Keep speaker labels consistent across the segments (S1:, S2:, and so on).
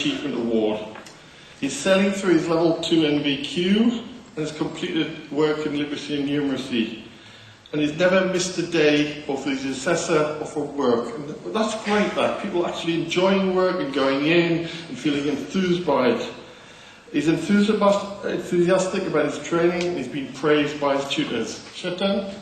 S1: Achievement Award. He's sailing through his level 2 NVQ and has completed work in literacy and numeracy. And he's never missed a day, both for his assessor or for work. And that's great, that people actually enjoying work and going in and feeling enthused by it. He's enthusiastic about his training and he's been praised by his tutors. Chetan?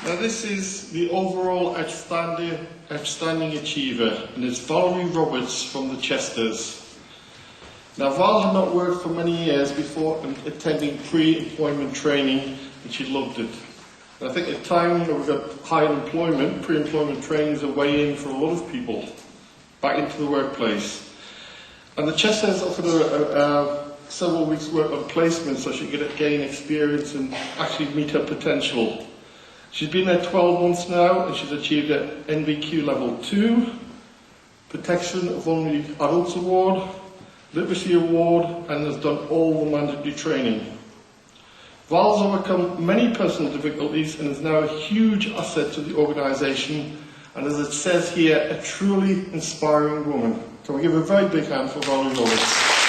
S1: Now this is the overall outstanding achiever, and it's Valerie Roberts from the Chesters. Now Val had not worked for many years before attending pre-employment training, and she loved it. And I think at a time when we've got high unemployment, pre-employment training is a way in for a lot of people back into the workplace. And the Chesters offered her several weeks' work on placement so she could gain experience and actually meet her potential. She's been there 12 months now and she's achieved an NVQ level 2, Protection of Vulnerable Adults Award, Literacy Award, and has done all the mandatory training. Val's overcome many personal difficulties and is now a huge asset to the organisation, and as it says here, a truly inspiring woman. Can we give a very big hand for Valerie Roberts?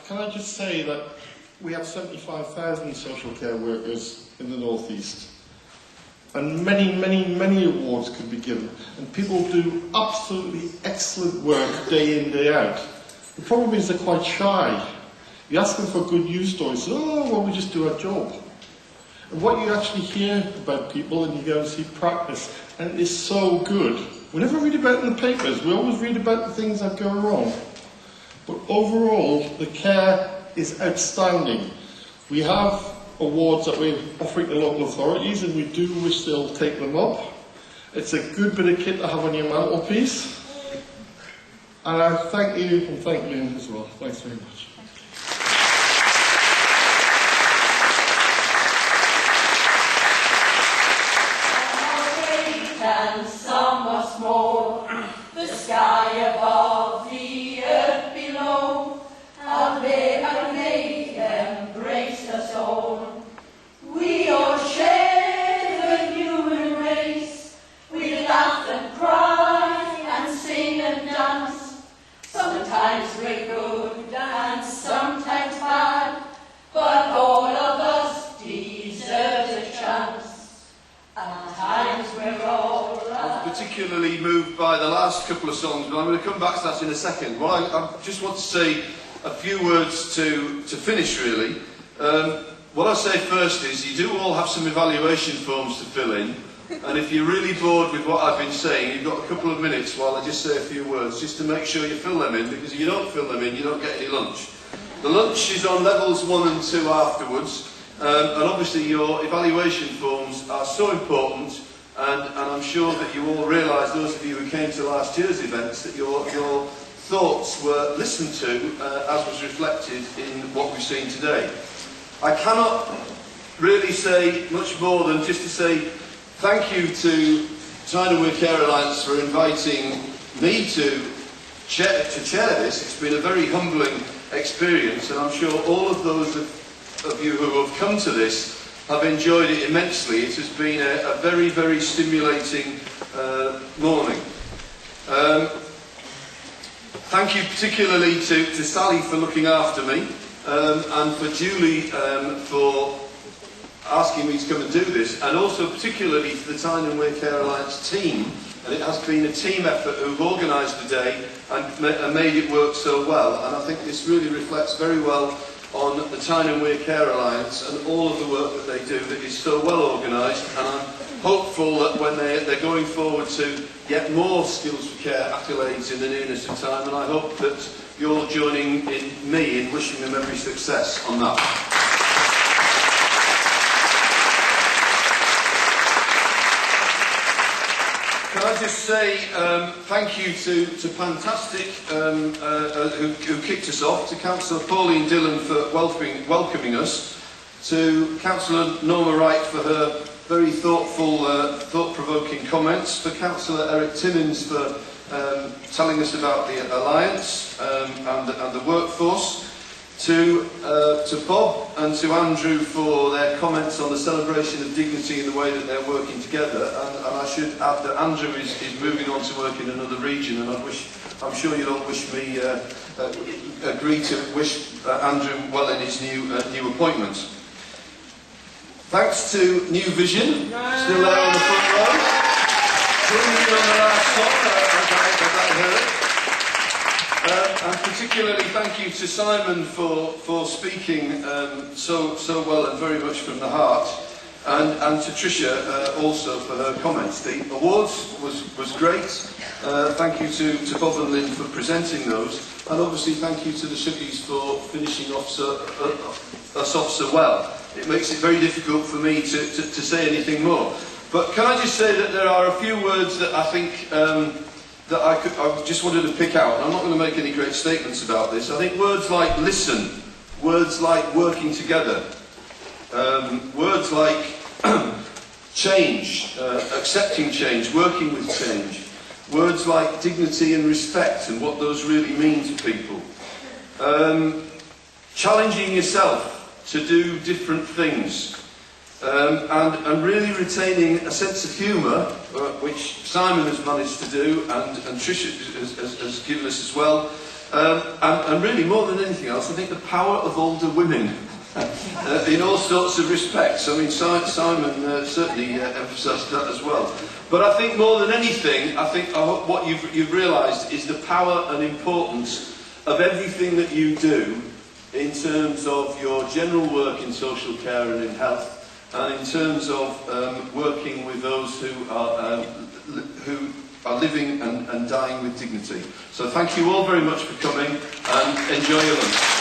S1: Can I just say that we have 75,000 social care workers in the North East, and many awards could be given, and people do absolutely excellent work day in, day out. The problem is they're quite shy. You ask them for good news stories, oh, well, we just do our job. And what you actually hear about people, and you go and see practice, and it is so good. We never read about it in the papers, we always read about the things that go wrong. But overall, the care is outstanding. We have awards that we're offering to local authorities, and we do wish they'll take them up. It's a good bit of kit to have on your mantelpiece. And I thank you, and thank Lynn as well. Thanks very much.
S2: And somewhat small, the sky above, the earth below, and they embraced us all. We all share the human race. We laugh and cry and sing and dance. Sometimes we're good and sometimes bad, but all of us deserve a chance. At times we're all
S3: particularly moved by the last couple of songs, but I'm going to come back to that in a second. Well, I just want to say a few words to finish, really. What I say first is you do all have some evaluation forms to fill in, and if you're really bored with what I've been saying, you've got a couple of minutes while I just say a few words, just to make sure you fill them in, because if you don't fill them in, you don't get any lunch. The lunch is on levels 1 and 2 afterwards, and obviously your evaluation forms are so important. And I'm sure that you all realise, those of you who came to last year's events, that your thoughts were listened to as was reflected in what we've seen today. I cannot really say much more than just to say thank you to Tyne and Wear Care Alliance for inviting me to chair this. It's been a very humbling experience, and I'm sure all of those of you who have come to this have enjoyed it immensely. It has been a very, very stimulating morning. Thank you particularly to Sally for looking after me, and for Julie for asking me to come and do this, and also particularly for the Tyne and Wear Care Alliance team. And it has been a team effort who've organised the day and made it work so well. And I think this really reflects very well on the Tyne and Wear Care Alliance and all of the work that they do that is so well organised. And I'm hopeful that when they're going forward to get more Skills for Care accolades in the nearness of time, and I hope that you're joining in me in wishing them every success on that. Can I just say thank you to Fantastic, who kicked us off, to Councillor Pauline Dillon for welcoming us, to Councillor Norma Wright for her very thoughtful, thought-provoking comments, for Councillor Eric Timmins for telling us about the Alliance and the workforce, to Bob and to Andrew for their comments on the celebration of dignity and the way that they're working together. And I should add that Andrew is moving on to work in another region, and I'm sure you'll all wish me agree to wish Andrew well in his new appointment. Thanks to New Vision, still there on the front row, joining me on the last song, as I heard. And particularly thank you to Simon for speaking so well and very much from the heart, and to Tricia also for her comments. The awards was great. Thank you to Bob and Lynn for presenting those, and obviously thank you to the Shuggies for finishing us off so well. It makes it very difficult for me to say anything more. But can I just say that there are a few words that I think that I just wanted to pick out, and I'm not going to make any great statements about this. I think words like listen, words like working together, words like change, accepting change, working with change, words like dignity and respect and what those really mean to people, challenging yourself to do different things, and really retaining a sense of humour, which Simon has managed to do, and Tricia has given us as well, and really more than anything else, I think the power of older women in all sorts of respects. I mean, Simon certainly emphasised that as well. But I think more than anything, I think what you've realised is the power and importance of everything that you do in terms of your general work in social care and in health, and in terms of working with those who are living and dying with dignity. So thank you all very much for coming, and enjoy your lunch.